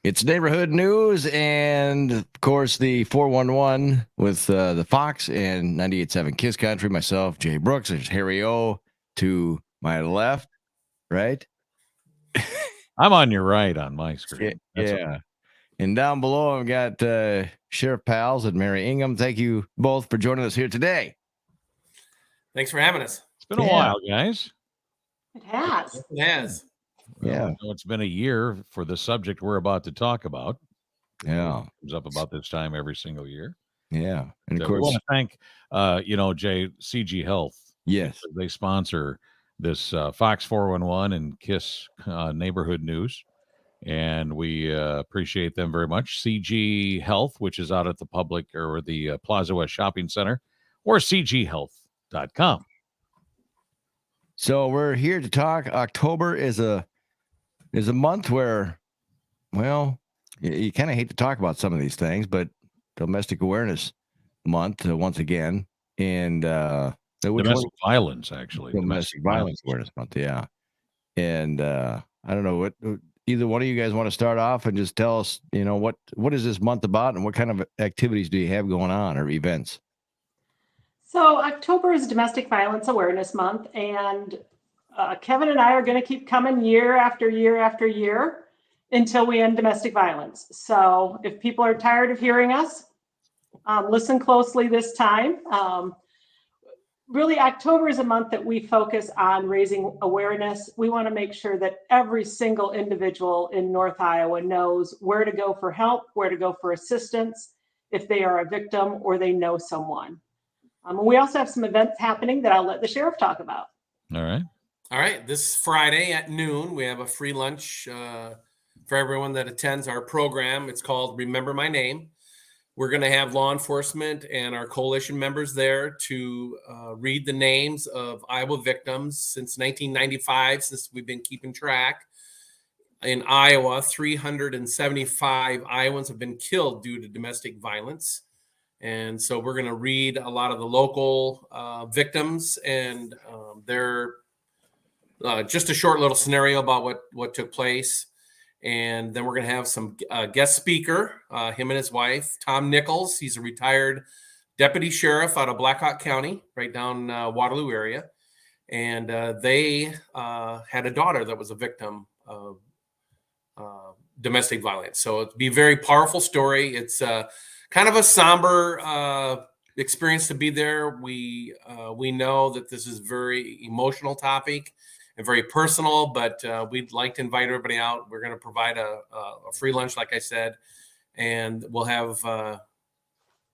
It's neighborhood news and, of course, the 411 with the Fox and 98.7 Kiss Country. Myself, Jay Brooks. There's Harry O to my left, right? I'm on your right on my screen. Yeah. Okay. And down below, I've got Sheriff Pals and Mary Ingham. Thank you both for joining us here today. Thanks for having us. It's been a while, guys. It has. It has. Well, it's been a year for the subject we're about to talk about. Yeah. It comes up about this time every single year. Yeah. And of course, we want to thank, Jay, CG Health. Yes. They sponsor this Fox 411 and KISS neighborhood news. And we appreciate them very much. CG Health, which is out at the public or the Plaza West Shopping Center, or cghealth.com. So we're here to talk. October is a month where, well, you kind of hate to talk about some of these things, but Domestic Awareness Month once again, and domestic violence, actually. Domestic Violence Awareness Month, yeah. And I don't know what either one of you guys want to start off and just tell us, what is this month about and what kind of activities do you have going on or events? So October is Domestic Violence Awareness Month, and Kevin and I are going to keep coming year after year after year until we end domestic violence. So if people are tired of hearing us, listen closely this time. Really, October is a month that we focus on raising awareness. We want to make sure that every single individual in North Iowa knows where to go for help, where to go for assistance, if they are a victim or they know someone. We also have some events happening that I'll let the sheriff talk about. All right. This Friday at noon, we have a free lunch for everyone that attends our program. It's called Remember My Name. We're going to have law enforcement and our coalition members there to read the names of Iowa victims since 1995, since we've been keeping track. In Iowa, 375 Iowans have been killed due to domestic violence. And so we're going to read a lot of the local victims and their just a short little scenario about what took place. And then we're going to have some guest speaker, him and his wife, Tom Nichols. He's a retired deputy sheriff out of Blackhawk County, right down Waterloo area. And they had a daughter that was a victim of domestic violence. So it'd be a very powerful story. It's kind of a somber experience to be there. We know that this is a very emotional topic and very personal, but we'd like to invite everybody out. We're going to provide a free lunch, like I said, and we'll have a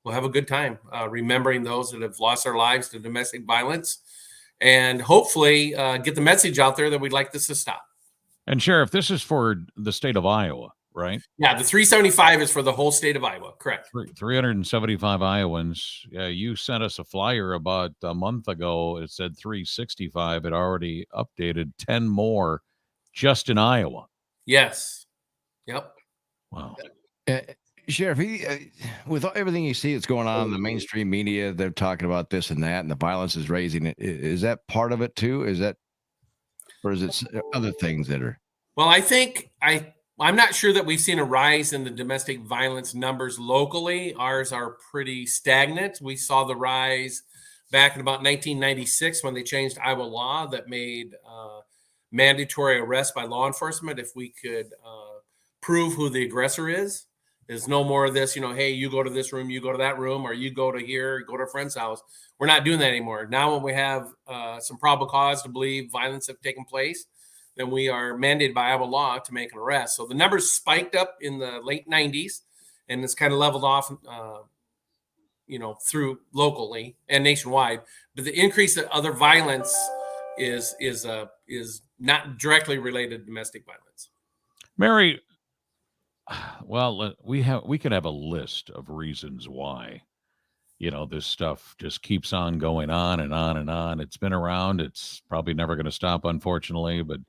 good time remembering those that have lost their lives to domestic violence, and hopefully get the message out there that we'd like this to stop. And Sheriff, this is for the state of Iowa, right? Yeah, the 375 is for the whole state of Iowa, correct. 375 Iowans. You sent us a flyer about a month ago. It said 365. It already updated 10 more just in Iowa. Yes. Yep. Wow. Sheriff, with everything you see that's going on in the mainstream media, they're talking about this and that, and the violence is raising. Is that part of it too? Or is it other things that are? Well, I think I'm not sure that we've seen a rise in the domestic violence numbers locally. Ours are pretty stagnant. We saw the rise back in about 1996 when they changed Iowa law that made mandatory arrest by law enforcement if we could prove who the aggressor is. There's no more of this, hey, you go to this room, you go to that room, or you go to here, go to a friend's house. We're not doing that anymore. Now when we have some probable cause to believe violence have taken place, then we are mandated by Iowa law to make an arrest. So the numbers spiked up in the late 90s, and it's kind of leveled off, through locally and nationwide. But the increase of other violence is not directly related to domestic violence. Mary, well, we could have a list of reasons why, this stuff just keeps on going on and on and on. It's been around. It's probably never going to stop, unfortunately. But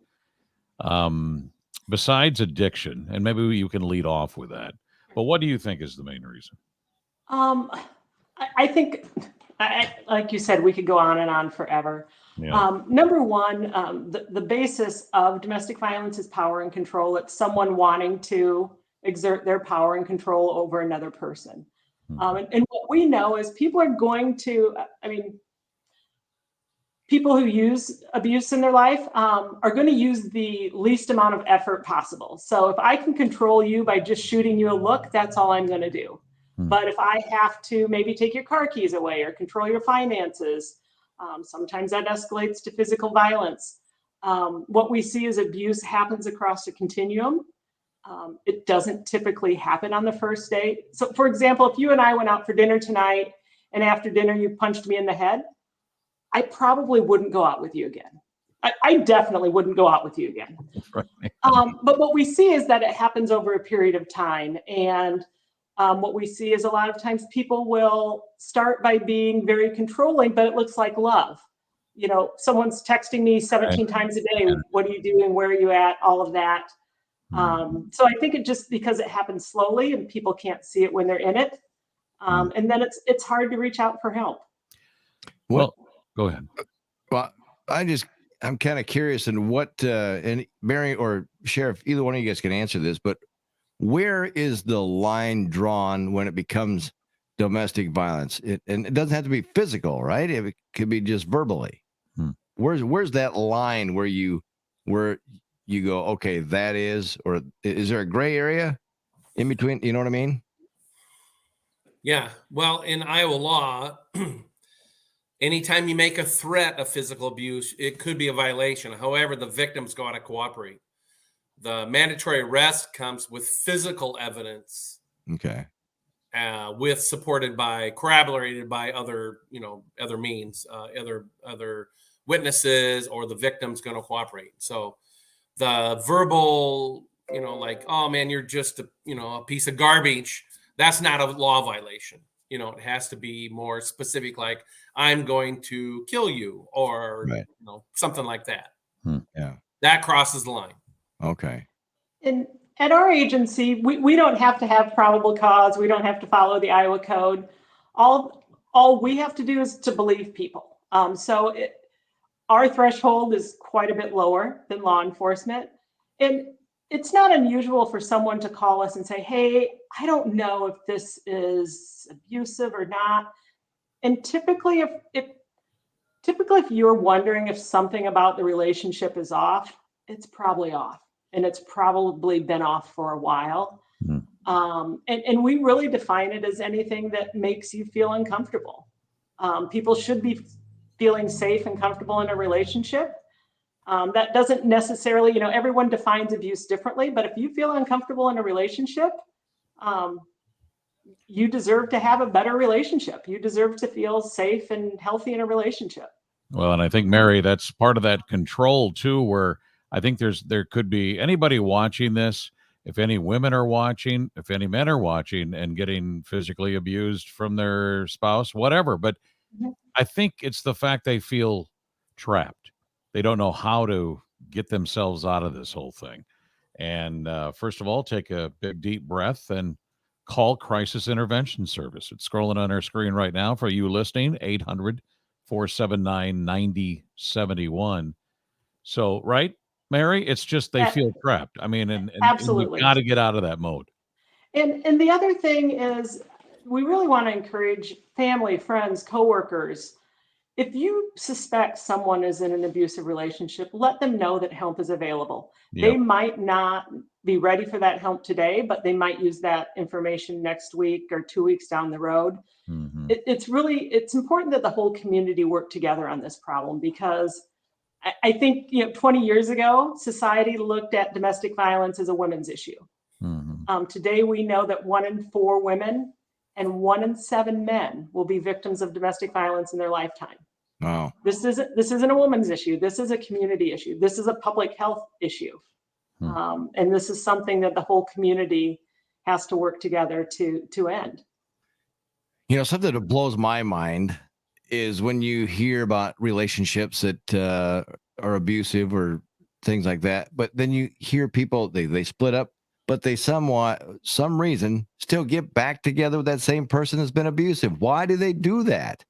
besides addiction, and maybe you can lead off with that, but what do you think is the main reason? I think, like you said, we could go on and on forever. Yeah. Number one, the basis of domestic violence is power and control. It's someone wanting to exert their power and control over another person. Mhm. And what we know is people are going to, people who use abuse in their life are going to use the least amount of effort possible. So if I can control you by just shooting you a look, that's all I'm going to do. Hmm. But if I have to maybe take your car keys away or control your finances, sometimes that escalates to physical violence. What we see is abuse happens across a continuum. It doesn't typically happen on the first date. So, for example, if you and I went out for dinner tonight and after dinner you punched me in the head, I probably wouldn't go out with you again. I definitely wouldn't go out with you again. Right. But what we see is that it happens over a period of time. And what we see is a lot of times people will start by being very controlling, but it looks like love. You know, someone's texting me 17 times a day. Yeah. What are you doing? Where are you at? All of that. Mhm. So I think it just because it happens slowly and people can't see it when they're in it. And then it's hard to reach out for help. Well, go ahead. Well, I'm kind of curious in what, and Mary or Sheriff, either one of you guys can answer this, but where is the line drawn when it becomes domestic violence? And it doesn't have to be physical, right? It could be just verbally. Hmm. Where's that line where you go, okay, that is, or is there a gray area in between? You know what I mean? Yeah. Well, in Iowa law, anytime you make a threat of physical abuse, it could be a violation. However, the victim's got to cooperate. The mandatory arrest comes with physical evidence, Okay. with supported by, corroborated by other means, other witnesses, or the victim's going to cooperate. So the verbal, like, oh man, you're just a piece of garbage. That's not a law violation. It has to be more specific, like I'm going to kill you, or Right. something like that. Yeah. That crosses the line. Okay. And at our agency, we don't have to have probable cause. We don't have to follow the Iowa code. All we have to do is to believe people. Our threshold is quite a bit lower than law enforcement. And it's not unusual for someone to call us and say, hey, I don't know if this is abusive or not. And typically if you're wondering if something about the relationship is off, it's probably off. And it's probably been off for a while. And we really define it as anything that makes you feel uncomfortable. People should be feeling safe and comfortable in a relationship. That doesn't necessarily, everyone defines abuse differently, but if you feel uncomfortable in a relationship, you deserve to have a better relationship. You deserve to feel safe and healthy in a relationship. Well, and I think, Mary, that's part of that control too, where I think there could be anybody watching this, if any women are watching, if any men are watching and getting physically abused from their spouse, whatever. But I think it's the fact they feel trapped. They don't know how to get themselves out of this whole thing. And first of all, take a big, deep breath and call Crisis Intervention Service. It's scrolling on our screen right now for you listening, 800-479-9071. So, right, Mary? It's just they feel trapped. I mean, and Absolutely. you've got to get out of that mode. And the other thing is, we really want to encourage family, friends, coworkers. If you suspect someone is in an abusive relationship, let them know that help is available. Yep. They might not be ready for that help today, but they might use that information next week or 2 weeks down the road. Mhm. It's important that the whole community work together on this problem, because I think 20 years ago, society looked at domestic violence as a women's issue. Mhm. Today, we know that 1 in 4 women and 1 in 7 men will be victims of domestic violence in their lifetime. Wow. This isn't a woman's issue. This is a community issue. This is a public health issue. And this is something that the whole community has to work together to end. Something that blows my mind is when you hear about relationships that are abusive or things like that, but then you hear people, they split up, but they some reason still get back together with that same person that's been abusive. Why do they do that?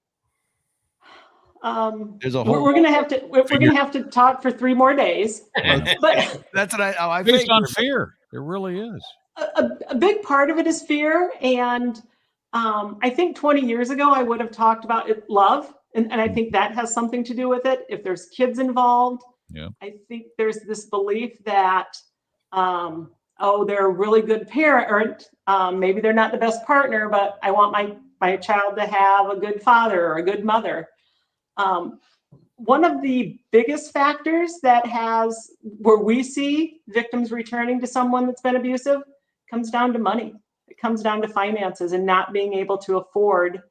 There's a whole We're gonna have to talk for 3 more days. But that's what I Based think. on fear. It really is. A big part of it is fear. And I think 20 years ago, I would have talked about it, love. And I think that has something to do with it. If there's kids involved, Yeah. I think there's this belief that, oh, they're a really good parent. Maybe they're not the best partner, but I want my child to have a good father or a good mother. One of the biggest factors that has where we see victims returning to someone that's been abusive comes down to money. It comes down to finances and not being able to afford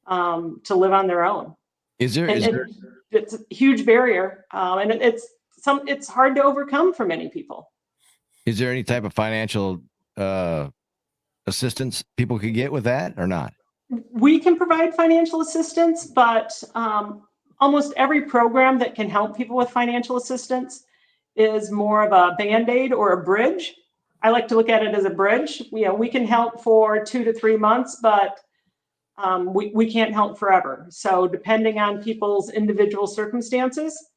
to live on their own. Is there, And it's a huge barrier, and it's hard to overcome for many people. is there any type of financial assistance people could get with that or not? We can provide financial assistance, but almost every program that can help people with financial assistance is more of a Band-Aid or a bridge. I like to look at it as a bridge. We can help for 2 to 3 months, but we can't help forever. So depending on people's individual circumstances,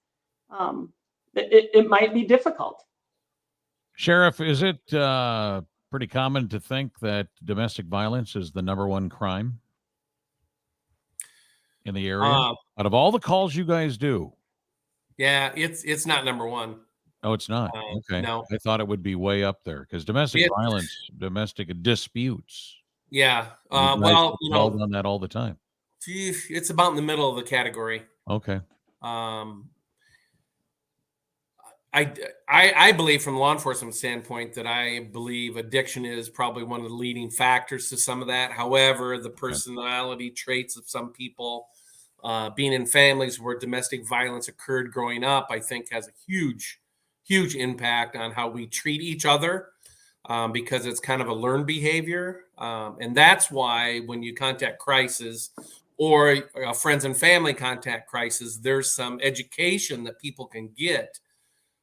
it might be difficult. Sheriff, is it pretty common to think that domestic violence is the #1 crime in the area? Out of all the calls you guys do? Yeah, it's not #1. Oh, it's not. Okay. No. I thought it would be way up there because domestic violence, domestic disputes. Yeah. You guys Well, called on that all the time. it's about in the middle of the category. Okay. I believe from a law enforcement standpoint that I believe addiction is probably one of the leading factors to some of that. However, the personality traits of some people, being in families where domestic violence occurred growing up, I think has a huge impact on how we treat each other, because it's kind of a learned behavior. And that's why when you contact crisis or friends and family contact crisis, there's some education that people can get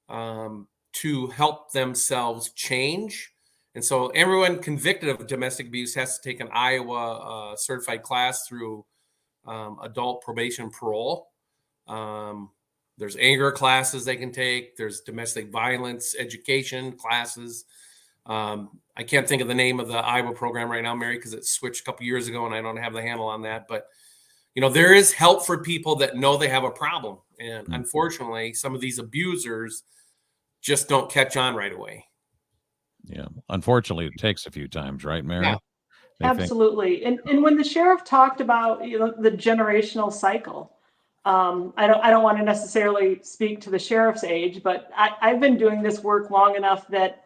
to help themselves change. And so everyone convicted of domestic abuse has to take an Iowa certified class through adult probation parole. There's anger classes they can take. There's domestic violence education classes. I can't think of the name of the Iowa program right now, Mary, because it switched a couple years ago and I don't have the handle on that. But, there is help for people that know they have a problem. And unfortunately, some of these abusers just don't catch on right away. Yeah. Unfortunately, it takes a few times, right, Mary? Yeah. Absolutely. And when the sheriff talked about, the generational cycle, I don't want to necessarily speak to the sheriff's age, but I've been doing this work long enough that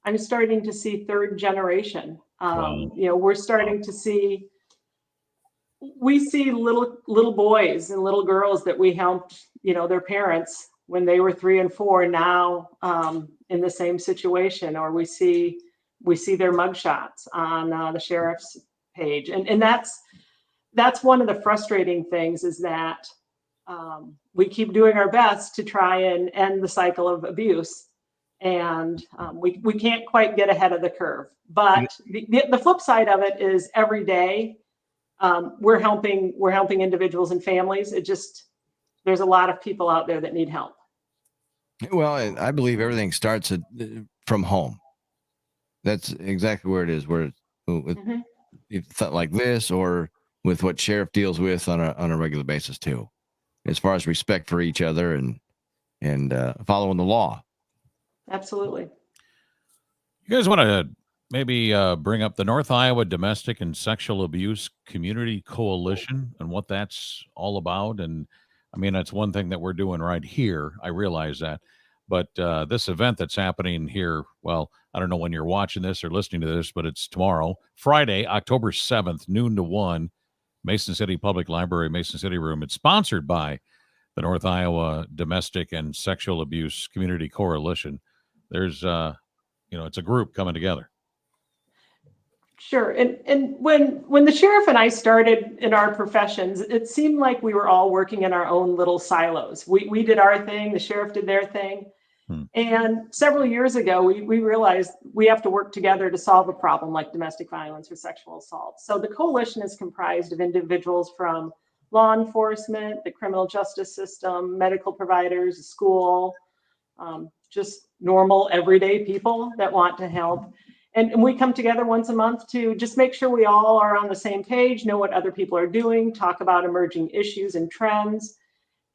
I'm starting to see third generation. We're starting to see, we see little boys and little girls that we helped, their parents when they were 3 and 4 now in the same situation, or we see their mugshots on the sheriff's page. And that's one of the frustrating things is that we keep doing our best to try and end the cycle of abuse. And we can't quite get ahead of the curve. But the flip side of it is every day we're helping individuals and families. There's a lot of people out there that need help. Well, and I believe everything starts from home. That's exactly where it is. Where with like this, or with what sheriff deals with on a regular basis too, as far as respect for each other and following the law. Absolutely. You guys want to maybe bring up the North Iowa Domestic and Sexual Abuse Community Coalition and what that's all about? And I mean, that's one thing that we're doing right here. I realize that. But this event that's happening here, well, I don't know when you're watching this or listening to this, but it's tomorrow, Friday, October 7th, noon to 1, Mason City Public Library, Mason City Room. It's sponsored by the North Iowa Domestic and Sexual Abuse Community Coalition. There's, it's a group coming together. Sure. And when the sheriff and I started in our professions, it seemed like we were all working in our own little silos. We did our thing, the sheriff did their thing. And several years ago, we realized we have to work together to solve a problem like domestic violence or sexual assault. So the coalition is comprised of individuals from law enforcement, the criminal justice system, medical providers, school, just normal everyday people that want to help. And we come together once a month to just make sure we all are on the same page, know what other people are doing, talk about emerging issues and trends,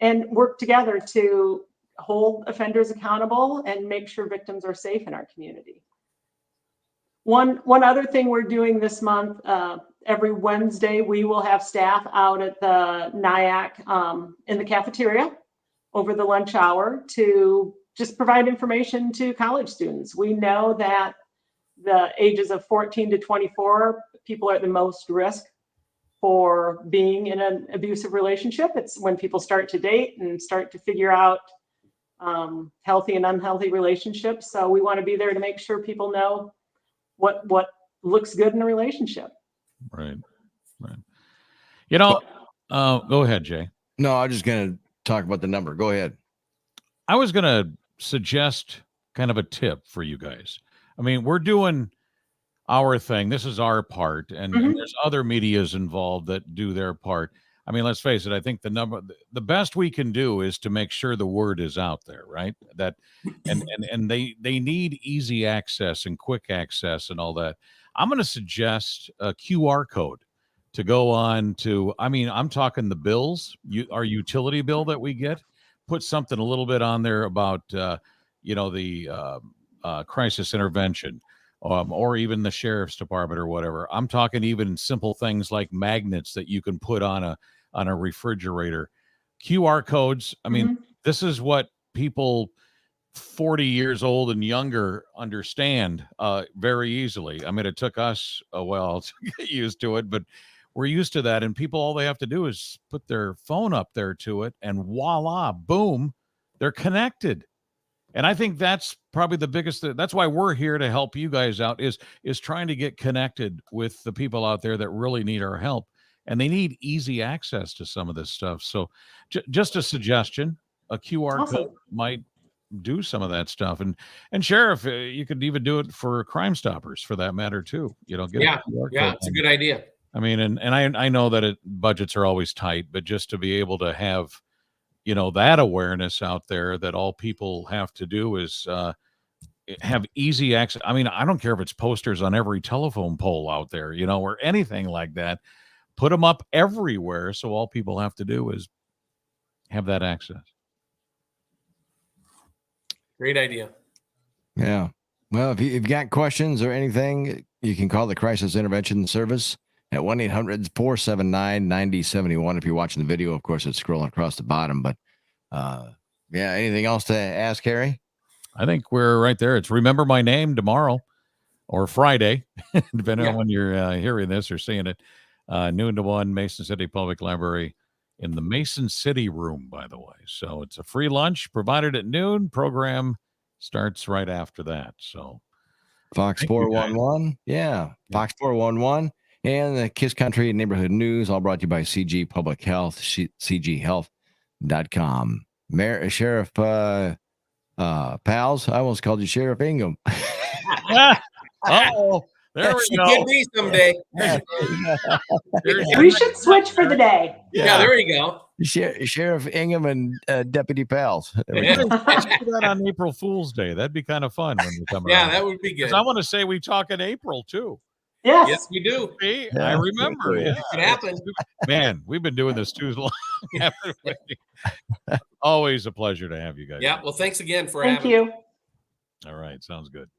and work together to hold offenders accountable and make sure victims are safe in our community. One other thing we're doing this month, every Wednesday, we will have staff out at the NIAC in the cafeteria over the lunch hour to just provide information to college students. We know that the ages of 14 to 24, people are at the most risk for being in an abusive relationship. It's when people start to date and start to figure out healthy and unhealthy relationships. So we want to be there to make sure people know what looks good in a relationship. Right. You know, go ahead, Jay. No, I'm just going to talk about the number. Go ahead. I was going to suggest kind of a tip for you guys. I mean, we're doing our thing. This is our part, and there's other medias involved that do their part. I mean, let's face it. I think the best we can do is to make sure the word is out there, right? That, and they need easy access and quick access and all that. I'm going to suggest a QR code to go on to. I mean, I'm talking the bills, our utility bill that we get. Put something a little bit on there about, the crisis intervention. Or even the sheriff's department or whatever. I'm talking even simple things like magnets that you can put on a refrigerator. QR codes. I mean, this is what people 40 years old and younger understand very easily. I mean, it took us a while to get used to it, but we're used to that. And people, all they have to do is put their phone up there to it, and voila, boom, they're connected. And I think that's probably the biggest. That's why we're here to help you guys out. Is trying to get connected with the people out there that really need our help, and they need easy access to some of this stuff. So, just a suggestion: a QR code might do some of that stuff. And Sheriff, you could even do it for Crime Stoppers, for that matter, too. Get a QR code. It's a good idea. I mean, and I know that budgets are always tight, but just to be able to have that awareness out there that all people have to do is have easy access. I mean, I don't care if it's posters on every telephone pole out there, or anything like that. Put them up everywhere so all people have to do is have that access. Great idea. Yeah. Well, if you've got questions or anything, you can call the Crisis Intervention Service at 1-800-479-9071. If you're watching the video, of course, it's scrolling across the bottom. But anything else to ask, Harry? I think we're right there. It's Remember My Name tomorrow or Friday, depending on when you're hearing this or seeing it. Noon to 1, Mason City Public Library in the Mason City room, by the way. So it's a free lunch provided at noon. Program starts right after that. So Fox 411. Yeah. Fox 411. And the Kiss Country Neighborhood News, all brought to you by CG Public Health, cghealth.com. Sheriff Pals, I almost called you Sheriff Ingham. Oh, there we go. Could be someday. We should switch for the day. Yeah, there we go. Sheriff Ingham and Deputy Pals. Let's do that on April Fool's Day. That'd be kind of fun when we come around. Yeah, that would be good. I want to say we talk in April, too. Yes, we do. See, I remember. It happened. Man, we've been doing this too long. Always a pleasure to have you guys. Yeah, well, thanks again for having me. Thank you. All right, sounds good.